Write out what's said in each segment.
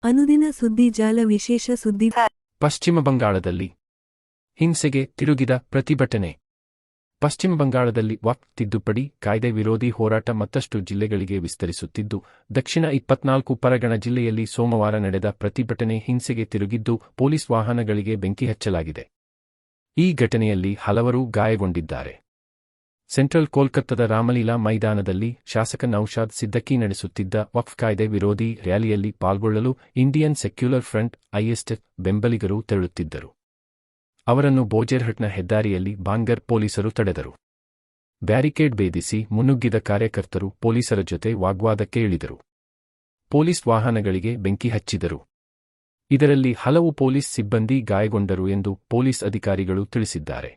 ಅನುದಿನ ಸುದ್ದಿ ಜಾಲ ವಿಶೇಷ ಸುದ್ದಿ. ಪಶ್ಚಿಮ ಬಂಗಾಳದಲ್ಲಿ ಹಿಂಸೆಗೆ ತಿರುಗಿದ ಪ್ರತಿಭಟನೆ. ಪಶ್ಚಿಮ ಬಂಗಾಳದಲ್ಲಿ ವಕ್ಫ್ ತಿದ್ದುಪಡಿ ಕಾಯ್ದೆ ವಿರೋಧಿ ಹೋರಾಟ ಮತ್ತಷ್ಟು ಜಿಲ್ಲೆಗಳಿಗೆ ವಿಸ್ತರಿಸುತ್ತಿದ್ದು, ದಕ್ಷಿಣ 24 ಪರಗಣ ಜಿಲ್ಲೆಯಲ್ಲಿ ಸೋಮವಾರ ನಡೆದ ಪ್ರತಿಭಟನೆ ಹಿಂಸೆಗೆ ತಿರುಗಿದ್ದು, ಪೊಲೀಸ್ ವಾಹನಗಳಿಗೆ ಬೆಂಕಿ ಹಚ್ಚಲಾಗಿದೆ. ಈ ಘಟನೆಯಲ್ಲಿ ಹಲವರು ಗಾಯಗೊಂಡಿದ್ದಾರೆ. ಸೆಂಟ್ರಲ್ ಕೋಲ್ಕತ್ತಾದ ರಾಮಲೀಲಾ ಮೈದಾನದಲ್ಲಿ ಶಾಸಕ ನೌಶಾದ್ ಸಿದ್ದಕ್ಕಿ ನಡೆಸುತ್ತಿದ್ದ ವಕ್ಫ್ ಕಾಯ್ದೆ ವಿರೋಧಿ ರ್ಯಾಲಿಯಲ್ಲಿ ಪಾಲ್ಗೊಳ್ಳಲು ಇಂಡಿಯನ್ ಸೆಕ್ಯುಲರ್ ಫ್ರಂಟ್ (ಐಎಸ್ಎಫ್) ಬೆಂಬಲಿಗರು ತೆರಳುತ್ತಿದ್ದರು. ಅವರನ್ನು ಬೋಜೆರ್ಹಟ್ನ ಹೆದ್ದಾರಿಯಲ್ಲಿ ಬಾಂಗರ್ ಪೊಲೀಸರು ತಡೆದರು. ಬ್ಯಾರಿಕೇಡ್ ಭೇದಿಸಿ ಮುನ್ನುಗ್ಗಿದ ಕಾರ್ಯಕರ್ತರು ಪೊಲೀಸರ ಜೊತೆ ವಾಗ್ವಾದಕ್ಕೆ ಇಳಿದರು. ಪೊಲೀಸ್ ವಾಹನಗಳಿಗೆ ಬೆಂಕಿ ಹಚ್ಚಿದರು. ಇದರಲ್ಲಿ ಹಲವು ಪೊಲೀಸ್ ಸಿಬ್ಬಂದಿ ಗಾಯಗೊಂಡರು ಎಂದು ಪೊಲೀಸ್ ಅಧಿಕಾರಿಗಳು ತಿಳಿಸಿದ್ದಾರೆ.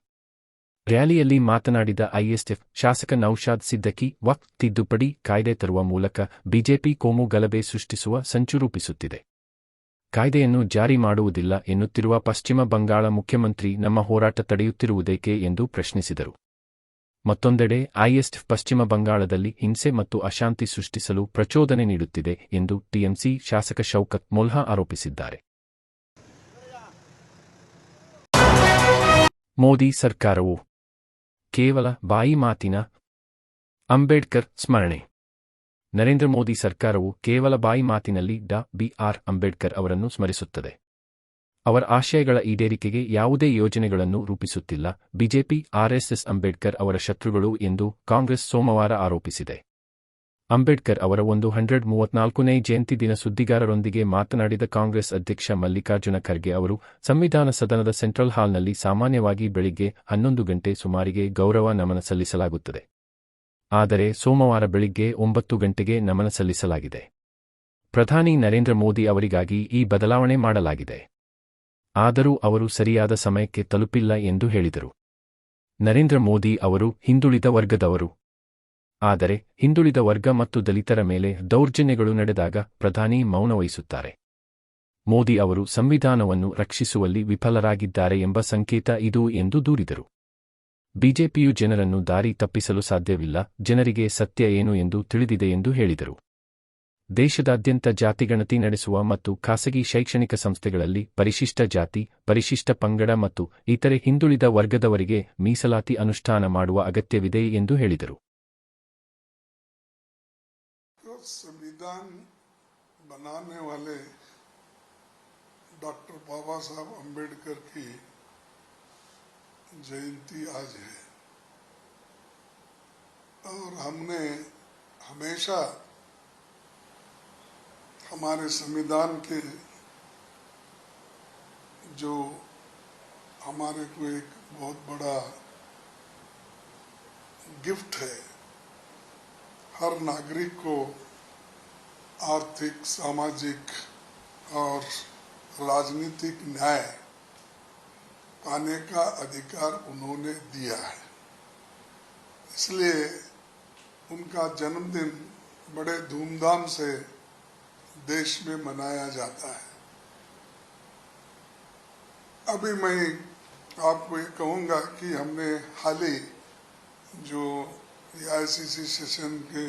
ರ್ಯಾಲಿಯಲ್ಲಿ ಮಾತನಾಡಿದ ಐಎಸ್ಎಫ್ ಶಾಸಕ ನೌಶಾದ್ ಸಿದ್ದಕ್ಕಿ, ವಕ್ಫ್ ತಿದ್ದುಪಡಿ ಕಾಯ್ದೆ ತರುವ ಮೂಲಕ ಬಿಜೆಪಿ ಕೋಮು ಗಲಭೆ ಸೃಷ್ಟಿಸುವ ಸಂಚು ರೂಪಿಸುತ್ತಿದೆ. ಕಾಯ್ದೆಯನ್ನು ಜಾರಿ ಮಾಡುವುದಿಲ್ಲ ಎನ್ನುತ್ತಿರುವ ಪಶ್ಚಿಮ ಬಂಗಾಳ ಮುಖ್ಯಮಂತ್ರಿ ನಮ್ಮ ಹೋರಾಟ ತಡೆಯುತ್ತಿರುವುದೇಕೆ ಎಂದು ಪ್ರಶ್ನಿಸಿದರು. ಮತ್ತೊಂದೆಡೆ ಐಎಸ್ಎಫ್ ಪಶ್ಚಿಮ ಬಂಗಾಳದಲ್ಲಿ ಹಿಂಸೆ ಮತ್ತು ಅಶಾಂತಿ ಸೃಷ್ಟಿಸಲು ಪ್ರಚೋದನೆ ನೀಡುತ್ತಿದೆ ಎಂದು ಟಿಎಂಸಿ ಶಾಸಕ ಶೌಕತ್ ಮೊಲ್ಹಾ ಆರೋಪಿಸಿದ್ದಾರೆ. ಮೋದಿ ಸರ್ಕಾರವು ಕೇವಲ ಬಾಯಿ ಮಾತಿನ ಅಂಬೇಡ್ಕರ್ ಸ್ಮರಣೆ. ನರೇಂದ್ರ ಮೋದಿ ಸರ್ಕಾರವು ಕೇವಲ ಬಾಯಿ ಮಾತಿನಲ್ಲಿ ಬಿ.ಆರ್. ಅಂಬೇಡ್ಕರ್ ಅವರನ್ನು ಸ್ಮರಿಸುತ್ತದೆ. ಅವರ ಆಶಯಗಳ ಈಡೇರಿಕೆಗೆ ಯಾವುದೇ ಯೋಜನೆಗಳನ್ನು ರೂಪಿಸುತ್ತಿಲ್ಲ. ಬಿಜೆಪಿ, ಆರ್ಎಸ್ಎಸ್ ಅಂಬೇಡ್ಕರ್ ಅವರ ಶತ್ರುಗಳು ಎಂದು ಕಾಂಗ್ರೆಸ್ ಸೋಮವಾರ ಆರೋಪಿಸಿದೆ. ಅಂಬೇಡ್ಕರ್ ಅವರ 134ನೇ ಜಯಂತಿ ದಿನ ಸುದ್ದಿಗಾರರೊಂದಿಗೆ ಮಾತನಾಡಿದ ಕಾಂಗ್ರೆಸ್ ಅಧ್ಯಕ್ಷ ಮಲ್ಲಿಕಾರ್ಜುನ ಖರ್ಗೆ ಅವರು, ಸಂವಿಧಾನ ಸದನದ ಸೆಂಟ್ರಲ್ ಹಾಲ್ನಲ್ಲಿ ಸಾಮಾನ್ಯವಾಗಿ ಬೆಳಿಗ್ಗೆ 11 ಗಂಟೆ ಸುಮಾರಿಗೆ ಗೌರವ ನಮನ ಸಲ್ಲಿಸಲಾಗುತ್ತದೆ. ಆದರೆ ಸೋಮವಾರ ಬೆಳಿಗ್ಗೆ 9 ಗಂಟೆಗೆ ನಮನ ಸಲ್ಲಿಸಲಾಗಿದೆ. ಪ್ರಧಾನಿ ನರೇಂದ್ರ ಮೋದಿ ಅವರಿಗಾಗಿ ಈ ಬದಲಾವಣೆ ಮಾಡಲಾಗಿದೆ. ಆದರೂ ಅವರು ಸರಿಯಾದ ಸಮಯಕ್ಕೆ ತಲುಪಿಲ್ಲ ಎಂದು ಹೇಳಿದರು. ನರೇಂದ್ರ ಮೋದಿ ಅವರು ಹಿಂದುಳಿದ ವರ್ಗದವರು. ಆದರೆ ಹಿಂದುಳಿದ ವರ್ಗ ಮತ್ತು ದಲಿತರ ಮೇಲೆ ದೌರ್ಜನ್ಯಗಳು ನಡೆದಾಗ ಪ್ರಧಾನಿ ಮೌನ ವಹಿಸುತ್ತಾರೆ. ಮೋದಿ ಅವರು ಸಂವಿಧಾನವನ್ನು ರಕ್ಷಿಸುವಲ್ಲಿ ವಿಫಲರಾಗಿದ್ದಾರೆ ಎಂಬ ಸಂಕೇತ ಇದು ಎಂದು ದೂರಿದರು. ಬಿಜೆಪಿಯು ಜನರನ್ನು ದಾರಿ ತಪ್ಪಿಸಲು ಸಾಧ್ಯವಿಲ್ಲ, ಜನರಿಗೆ ಸತ್ಯ ಏನು ಎಂದು ತಿಳಿದಿದೆ ಎಂದು ಹೇಳಿದರು. ದೇಶದಾದ್ಯಂತ ಜಾತಿಗಣತಿ ನಡೆಸುವ ಮತ್ತು ಖಾಸಗಿ ಶೈಕ್ಷಣಿಕ ಸಂಸ್ಥೆಗಳಲ್ಲಿ ಪರಿಶಿಷ್ಟ ಜಾತಿ, ಪರಿಶಿಷ್ಟ ಪಂಗಡ ಮತ್ತು ಇತರೆ ಹಿಂದುಳಿದ ವರ್ಗದವರಿಗೆ ಮೀಸಲಾತಿ ಅನುಷ್ಠಾನ ಮಾಡುವ ಅಗತ್ಯವಿದೆ ಎಂದು ಹೇಳಿದರು. संविधान बनाने वाले डॉक्टर बाबा साहब अम्बेडकर की जयंती आज है और हमने हमेशा हमारे संविधान के जो हमारे को एक बहुत बड़ा गिफ्ट है, हर नागरिक को आर्थिक, सामाजिक और राजनीतिक न्याय पाने का अधिकार उन्होंने दिया है। इसलिए उनका जन्मदिन बड़े धूमधाम से देश में मनाया जाता है। अभी मैं आपको ये कहूँगा कि हमने हाल ही जो एआईसीसी सेशन के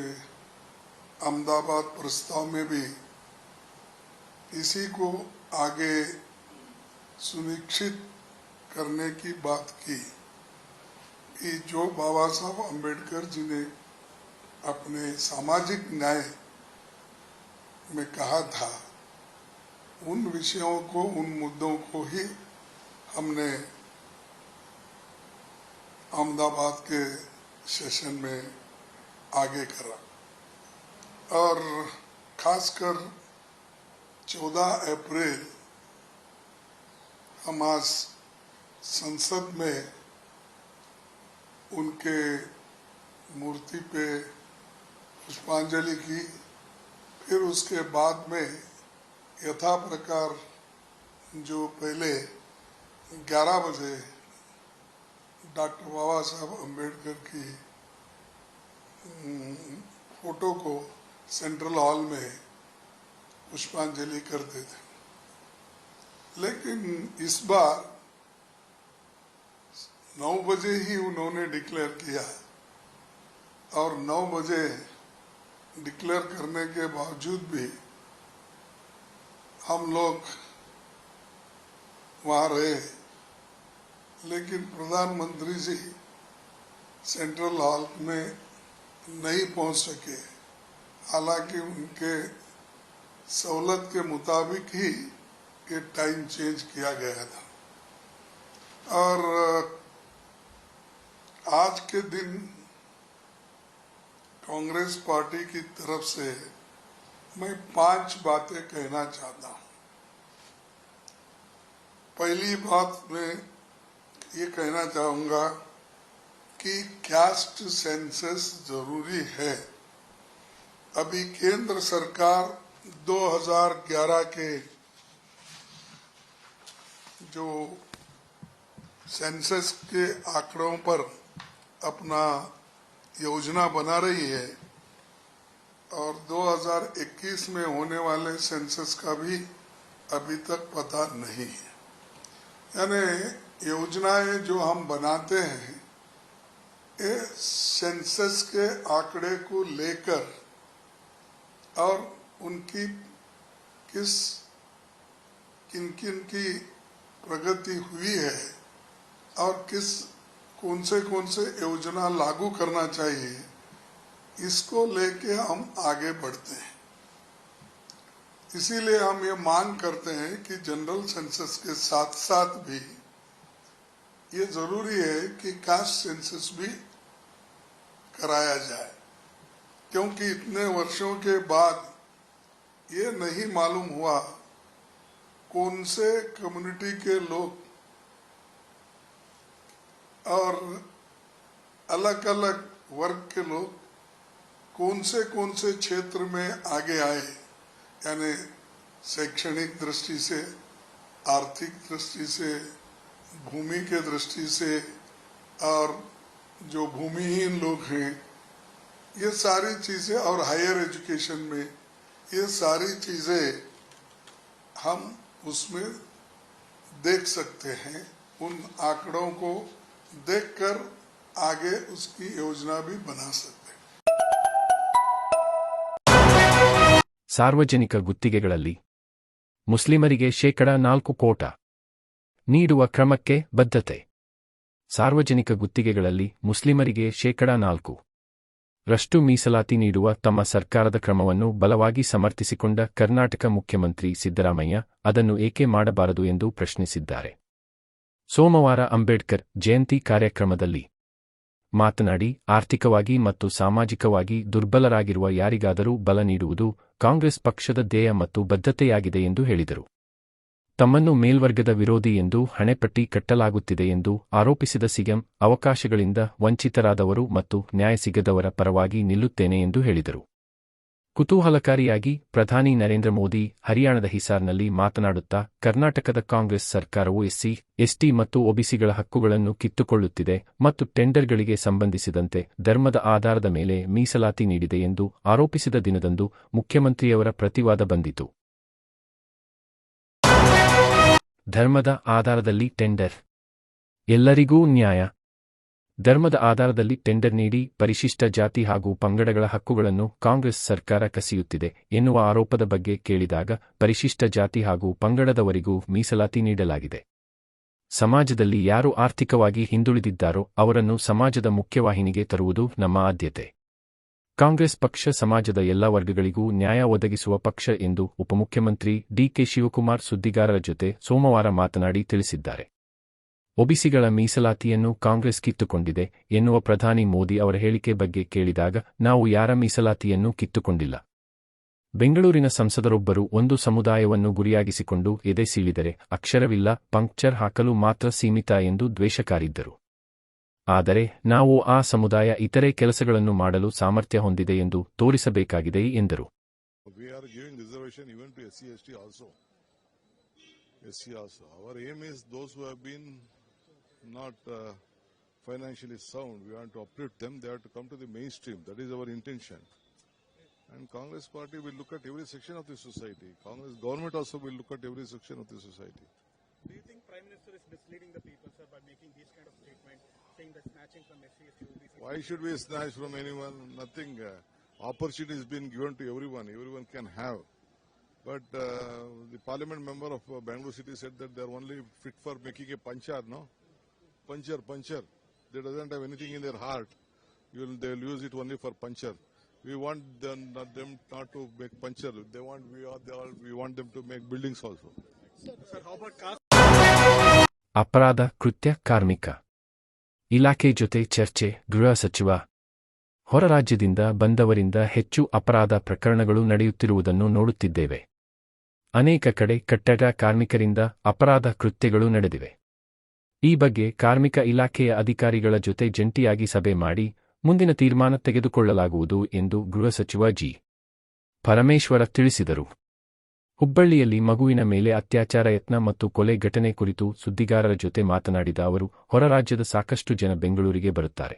अहमदाबाद प्रस्ताव में भी इसी को आगे सुनिश्चित करने की बात की कि जो बाबा साहब अम्बेडकर जी ने अपने सामाजिक न्याय में कहा था, उन विषयों को, उन मुद्दों को ही हमने अहमदाबाद के सेशन में आगे करा और खासकर 14 अप्रैल हम आज संसद में उनके मूर्ति पे पुष्पांजलि की। फिर उसके बाद में यथा प्रकार जो पहले 11 बजे डॉक्टर बाबा साहब अम्बेडकर की फोटो को सेंट्रल हॉल में पुष्पांजलि करते थे, लेकिन इस बार 9 बजे ही उन्होंने डिक्लेयर किया और 9 बजे डिक्लेयर करने के बावजूद भी हम लोग वहां रहे, लेकिन प्रधानमंत्री जी सेंट्रल हॉल में नहीं पहुंच सके। हालांकि उनके सहूलत के मुताबिक ही ये टाइम चेंज किया गया था। और आज के दिन कांग्रेस पार्टी की तरफ से मैं 5 बातें कहना चाहता हूं। पहली बात मैं ये कहना चाहूंगा कि कास्ट सेंसस जरूरी है। अभी केंद्र सरकार 2011 के जो सेंसस के आंकड़ों पर अपना योजना बना रही है और 2021 में होने वाले सेंसस का भी अभी तक पता नहीं है। यानी योजनाएं जो हम बनाते हैं ये सेंसस के आंकड़े को लेकर और उनकी किन किन की प्रगति हुई है और कौन से योजना लागू करना चाहिए, इसको लेके हम आगे बढ़ते हैं। इसीलिए हम ये मांग करते हैं कि जनरल सेंसस के साथ साथ भी ये जरूरी है कि कास्ट सेंसस भी कराया जाए, क्योंकि इतने वर्षों के बाद ये नहीं मालूम हुआ कौन से कम्युनिटी के लोग और अलग अलग वर्ग के लोग कौन से क्षेत्र में आगे आए, यानी शैक्षणिक दृष्टि से, आर्थिक दृष्टि से, भूमि के दृष्टि से, और जो भूमिहीन लोग हैं, ये सारी चीजें, और हायर एजुकेशन में ये सारी चीजें हम उसमें देख सकते हैं। उन आंकड़ों को देखकर आगे उसकी योजना भी बना सकते हैं। ಸಾರ್ವಜನಿಕ ಗುತ್ತಿಗೆಗಳಲ್ಲಿ ಮುಸ್ಲಿಮರಿಗೆ ಶೇಕಡಾ 4 ಕೋಟ ನೀಡುವ ಕ್ರಮಕ್ಕೆ ಬದ್ಧತೆ. ಸಾರ್ವಜನಿಕ ಗುತ್ತಿಗೆಗಳಲ್ಲಿ ಮುಸ್ಲಿಮರಿಗೆ ಶೇಕಡಾ 4 ರಷ್ಟು ಮೀಸಲಾತಿ ನೀಡುವ ತಮ್ಮ ಸರ್ಕಾರದ ಕ್ರಮವನ್ನು ಬಲವಾಗಿ ಸಮರ್ಥಿಸಿಕೊಂಡ ಕರ್ನಾಟಕ ಮುಖ್ಯಮಂತ್ರಿ ಸಿದ್ದರಾಮಯ್ಯ ಅದನ್ನು ಏಕೆ ಮಾಡಬಾರದು ಎಂದು ಪ್ರಶ್ನಿಸಿದ್ದಾರೆ. ಸೋಮವಾರ ಅಂಬೇಡ್ಕರ್ ಜಯಂತಿ ಕಾರ್ಯಕ್ರಮದಲ್ಲಿ ಮಾತನಾಡಿ, ಆರ್ಥಿಕವಾಗಿ ಮತ್ತು ಸಾಮಾಜಿಕವಾಗಿ ದುರ್ಬಲರಾಗಿರುವ ಯಾರಿಗಾದರೂ ಬಲ ನೀಡುವುದು ಕಾಂಗ್ರೆಸ್ ಪಕ್ಷದ ಧ್ಯೇಯ ಮತ್ತು ಬದ್ಧತೆಯಾಗಿದೆ ಎಂದು ಹೇಳಿದರು. ತಮ್ಮನ್ನು ಮೇಲ್ವರ್ಗದ ವಿರೋಧಿ ಎಂದು ಹಣೆಪಟ್ಟಿ ಕಟ್ಟಲಾಗುತ್ತಿದೆ ಎಂದು ಆರೋಪಿಸಿದ ಸಿಎಂ, ಅವಕಾಶಗಳಿಂದ ವಂಚಿತರಾದವರು ಮತ್ತು ನ್ಯಾಯ ಸಿಗದವರ ಪರವಾಗಿ ನಿಲ್ಲುತ್ತೇನೆ ಎಂದು ಹೇಳಿದರು. ಕುತೂಹಲಕಾರಿಯಾಗಿ ಪ್ರಧಾನಿ ನರೇಂದ್ರ ಮೋದಿ ಹರಿಯಾಣದ ಹಿಸಾರ್ನಲ್ಲಿ ಮಾತನಾಡುತ್ತಾ, ಕರ್ನಾಟಕದ ಕಾಂಗ್ರೆಸ್ ಸರ್ಕಾರವು ಎಸ್ಸಿ, ಎಸ್ಟಿ ಮತ್ತು ಒಬಿಸಿಗಳ ಹಕ್ಕುಗಳನ್ನು ಕಿತ್ತುಕೊಳ್ಳುತ್ತಿದೆ ಮತ್ತು ಟೆಂಡರ್ಗಳಿಗೆ ಸಂಬಂಧಿಸಿದಂತೆ ಧರ್ಮದ ಆಧಾರದ ಮೇಲೆ ಮೀಸಲಾತಿ ನೀಡಿದೆ ಎಂದು ಆರೋಪಿಸಿದ ದಿನದಂದು ಮುಖ್ಯಮಂತ್ರಿಯವರ ಪ್ರತಿವಾದ ಬಂದಿತು. ಧರ್ಮದ ಆಧಾರದಲ್ಲಿ ಟೆಂಡರ್, ಎಲ್ಲರಿಗೂ ನ್ಯಾಯ. ಧರ್ಮದ ಆಧಾರದಲ್ಲಿ ಟೆಂಡರ್ ನೀಡಿ ಪರಿಶಿಷ್ಟ ಜಾತಿ ಹಾಗೂ ಪಂಗಡಗಳ ಹಕ್ಕುಗಳನ್ನು ಕಾಂಗ್ರೆಸ್ ಸರ್ಕಾರ ಕಸಿಯುತ್ತಿದೆ ಎನ್ನುವ ಆರೋಪದ ಬಗ್ಗೆ ಕೇಳಿದಾಗ, ಪರಿಶಿಷ್ಟ ಜಾತಿ ಹಾಗೂ ಪಂಗಡದವರಿಗೂ ಮೀಸಲಾತಿ ನೀಡಲಾಗಿದೆ. ಸಮಾಜದಲ್ಲಿ ಯಾರು ಆರ್ಥಿಕವಾಗಿ ಹಿಂದುಳಿದಿದ್ದಾರೋ ಅವರನ್ನು ಸಮಾಜದ ಮುಖ್ಯವಾಹಿನಿಗೆ ತರುವುದು ನಮ್ಮ ಆದ್ಯತೆ. ಕಾಂಗ್ರೆಸ್ ಪಕ್ಷ ಸಮಾಜದ ಎಲ್ಲ ವರ್ಗಗಳಿಗೂ ನ್ಯಾಯ ಒದಗಿಸುವ ಪಕ್ಷ ಎಂದು ಉಪಮುಖ್ಯಮಂತ್ರಿ ಡಿಕೆ ಶಿವಕುಮಾರ್ ಸುದ್ದಿಗಾರರ ಜೊತೆ ಸೋಮವಾರ ಮಾತನಾಡಿ ತಿಳಿಸಿದ್ದಾರೆ. ಒಬಿಸಿಗಳ ಮೀಸಲಾತಿಯನ್ನು ಕಾಂಗ್ರೆಸ್ ಕಿತ್ತುಕೊಂಡಿದೆ ಎನ್ನುವ ಪ್ರಧಾನಿ ಮೋದಿ ಅವರ ಹೇಳಿಕೆ ಬಗ್ಗೆ ಕೇಳಿದಾಗ, ನಾವು ಯಾರ ಮೀಸಲಾತಿಯನ್ನೂ ಕಿತ್ತುಕೊಂಡಿಲ್ಲ. ಬೆಂಗಳೂರಿನ ಸಂಸದರೊಬ್ಬರು ಒಂದು ಸಮುದಾಯವನ್ನು ಗುರಿಯಾಗಿಸಿಕೊಂಡು ಎದೆ ಸೀಳಿದರೆ ಅಕ್ಷರವಿಲ್ಲ, ಪಂಕ್ಚರ್ ಹಾಕಲು ಮಾತ್ರ ಸೀಮಿತ ಎಂದು ದ್ವೇಷಕಾರಿದ್ದರು. ಆದರೆ ನಾವು ಆ ಸಮುದಾಯ ಇತರೆ ಕೆಲಸಗಳನ್ನು ಮಾಡಲು ಸಾಮರ್ಥ್ಯ ಹೊಂದಿದೆ ಎಂದು ತೋರಿಸಬೇಕಾಗಿದೆ ಎಂದರು. not financially sound. We want to uplift them. They have to come to the mainstream. That is our intention. And Congress party will look at every section of the society. Congress government also will look at every section of the society. Do you think Prime Minister is misleading the people, sir, by making these kind of statements, saying that snatching from SC to OBC? Why should we snatch from anyone? Nothing. Opportunity has been given to everyone. Everyone can have. But the parliament member of Bangalore city said that they are only fit for making a puncher, no? Puncher. They doesn't have anything in their heart. They will use it only for puncher. We want them not to make puncher. We want them to make buildings also. Sir, how about caste? ಅಪರಾಧ ಕೃತ್ಯ ಕಾರ್ಮಿಕ ಇಲಾಖೆ ಜೊತೆ ಚರ್ಚೆ ಗೃಹ ಸಚಿವ ಹೊರ ರಾಜ್ಯದಿಂದ ಬಂದವರಿಂದ ಹೆಚ್ಚು ಅಪರಾಧ ಪ್ರಕರಣಗಳು ನಡೆಯುತ್ತಿರುವುದನ್ನು ನೋಡುತ್ತಿದ್ದೇವೆ. ಅನೇಕ ಕಡೆ ಕಟ್ಟಡ ಕಾರ್ಮಿಕರಿಂದ ಅಪರಾಧ ಕೃತ್ಯಗಳು ನಡೆದಿವೆ. ಈ ಬಗ್ಗೆ ಕಾರ್ಮಿಕ ಇಲಾಖೆಯ ಅಧಿಕಾರಿಗಳ ಜೊತೆ ಜಂಟಿಯಾಗಿ ಸಭೆ ಮಾಡಿ ಮುಂದಿನ ತೀರ್ಮಾನ ತೆಗೆದುಕೊಳ್ಳಲಾಗುವುದು ಎಂದು ಗೃಹ ಸಚಿವ ಜಿ. ಪರಮೇಶ್ವರ ತಿಳಿಸಿದರು. ಹುಬ್ಬಳ್ಳಿಯಲ್ಲಿ ಮಗುವಿನ ಮೇಲೆ ಅತ್ಯಾಚಾರ ಯತ್ನ ಮತ್ತು ಕೊಲೆ ಘಟನೆ ಕುರಿತು ಸುದ್ದಿಗಾರರ ಜೊತೆ ಮಾತನಾಡಿದ ಅವರು, ಹೊರ ರಾಜ್ಯದ ಸಾಕಷ್ಟು ಜನ ಬೆಂಗಳೂರಿಗೆ ಬರುತ್ತಾರೆ.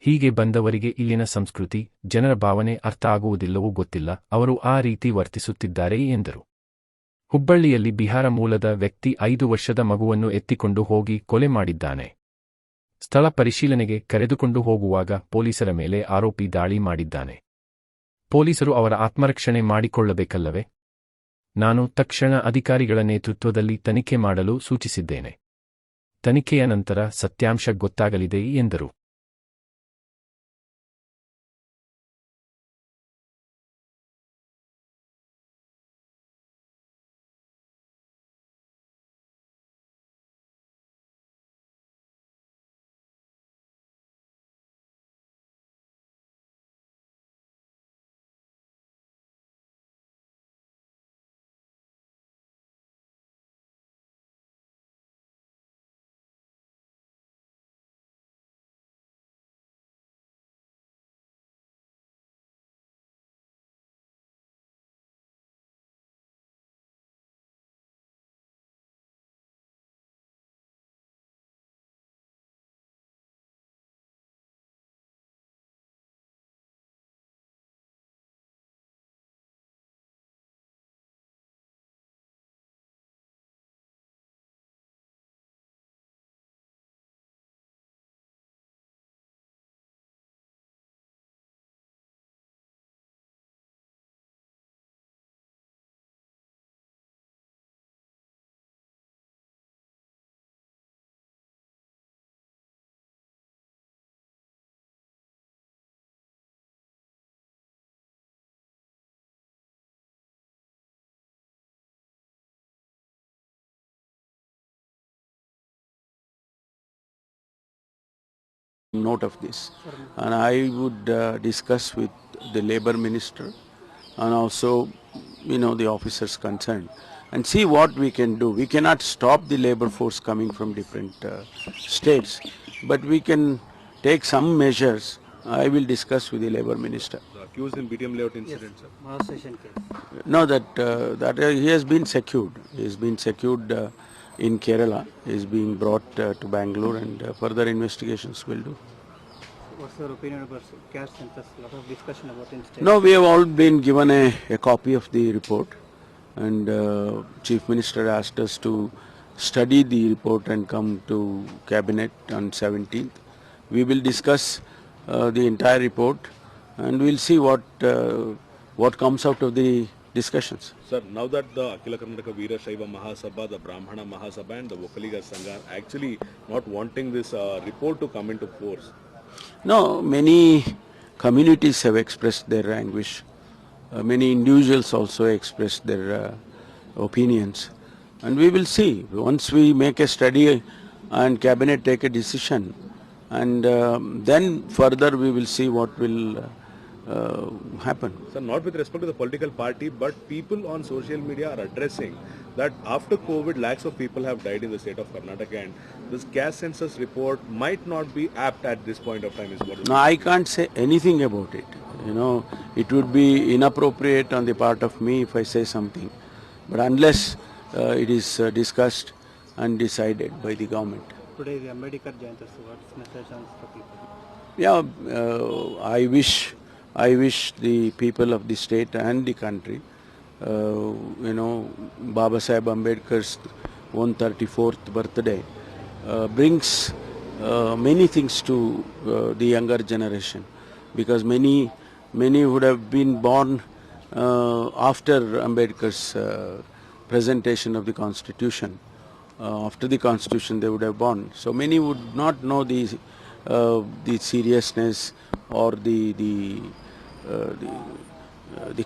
ಹೀಗೆ ಬಂದವರಿಗೆ ಇಲ್ಲಿನ ಸಂಸ್ಕೃತಿ, ಜನರ ಭಾವನೆ ಅರ್ಥ ಆಗುವುದಿಲ್ಲವೋ ಗೊತ್ತಿಲ್ಲ, ಅವರು ಆ ರೀತಿ ವರ್ತಿಸುತ್ತಿದ್ದಾರೆ ಎಂದರು. ಹುಬ್ಬಳ್ಳಿಯಲ್ಲಿ ಬಿಹಾರ ಮೂಲದ ವ್ಯಕ್ತಿ 5 ವರ್ಷದ ಮಗುವನ್ನು ಎತ್ತಿಕೊಂಡು ಹೋಗಿ ಕೊಲೆ ಮಾಡಿದ್ದಾನೆ. ಸ್ಥಳ ಪರಿಶೀಲನೆಗೆ ಕರೆದುಕೊಂಡು ಹೋಗುವಾಗ ಪೊಲೀಸರ ಮೇಲೆ ಆರೋಪಿ ದಾಳಿ ಮಾಡಿದ್ದಾನೆ. ಪೊಲೀಸರು ಅವರ ಆತ್ಮರಕ್ಷಣೆ ಮಾಡಿಕೊಳ್ಳಬೇಕಲ್ಲವೇ? ನಾನು ತಕ್ಷಣ ಅಧಿಕಾರಿಗಳ ನೇತೃತ್ವದಲ್ಲಿ ತನಿಖೆ ಮಾಡಲು ಸೂಚಿಸಿದ್ದೇನೆ. ತನಿಖೆಯ ನಂತರ ಸತ್ಯಾಂಶ ಗೊತ್ತಾಗಲಿದೆ ಎಂದರು. Note of this, and I would discuss with the labor minister and also the officers concerned and see what we can do. We cannot stop the labor force coming from different states, but we can take some measures. I will discuss with the labor minister. The accused in BTM layout incident, sir. Molestation case. No, that he has been secured. He has been secured in Kerala. He is being brought to Bangalore, and further investigations will do. What's your opinion about caste census? A lot of discussion about instead. No, we have all been given a copy of the report, and Chief Minister asked us to study the report and come to Cabinet on 17th. We will discuss the entire report, and we'll see what comes out of the discussions. Sir, now that the Akhila Karnataka Veera Shaiva Mahasabha, the Brahmana Mahasabha and the Vokaliga Sangha are actually not wanting this report to come into force. No, many communities have expressed their anguish. Many individuals also expressed their opinions. And we will see. Once we make a study and Cabinet take a decision, and then further we will see what will happen. Sir, not with respect to the political party, but people on social media are addressing that after COVID, lakhs of people have died in the state of Karnataka, and this caste census report might not be apt at this point of time. Is what No, I can't say anything about it. It would be inappropriate on the part of me if I say something. But unless it is discussed and decided by the government. Today is Ambedkar Jayanti, so what's message on for people? Yeah, I wish the people of the state and the country, Baba Saheb Ambedkar's 134th birthday brings many things to the younger generation, because many would have been born after Ambedkar's presentation of the Constitution. After the Constitution they would have born. So many would not know the seriousness or the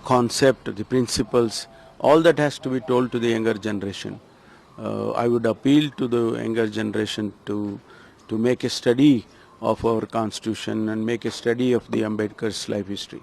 concept, the principles. All that has to be told to the younger generation. I would appeal to the younger generation to make a study of our Constitution and make a study of the Ambedkar's life history.